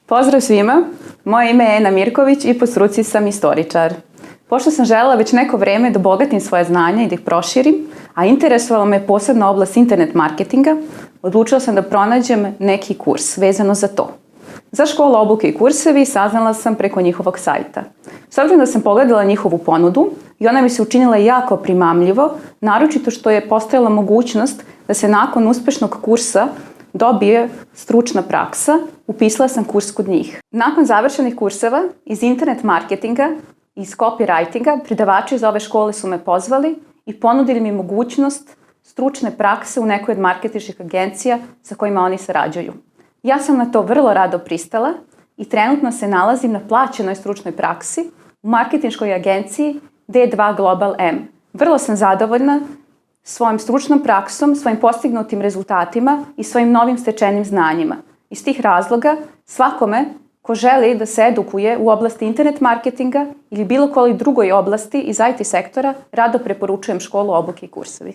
Pozdrav svima, moje ime je Ena Mirković i po struci sam istoričar. Pošto sam želela već neko vreme da obogatim svoje znanje i da ih proširim, a interesovala me posebna oblast internet marketinga, odlučila sam da pronađem neki kurs vezano za to. Za školu obuke i kursevi saznala sam preko njihovog sajta. S obzirom da sam pogledala njihovu ponudu i ona mi se učinila jako primamljivo, naročito što je postojala mogućnost da se nakon uspešnog kursa dobije stručna praksa, upisala sam kurs kod njih. Nakon završenih kurseva iz internet marketinga i iz copywritinga, predavači iz ove škole su me pozvali i ponudili mi mogućnost stručne prakse u nekoj od marketinških agencija sa kojima oni sarađuju. Ja sam na to vrlo rado pristala i trenutno se nalazim na plaćenoj stručnoj praksi u marketinškoj agenciji D2 Global M. Vrlo sam zadovoljna svojom stručnom praksom, svojim postignutim rezultatima i svojim novim stečenim znanjima. Iz tih razloga, svakome ko želi da se edukuje u oblasti internet marketinga ili bilo kojoj drugoj oblasti iz IT sektora, rado preporučujem školu obuke i kursevi.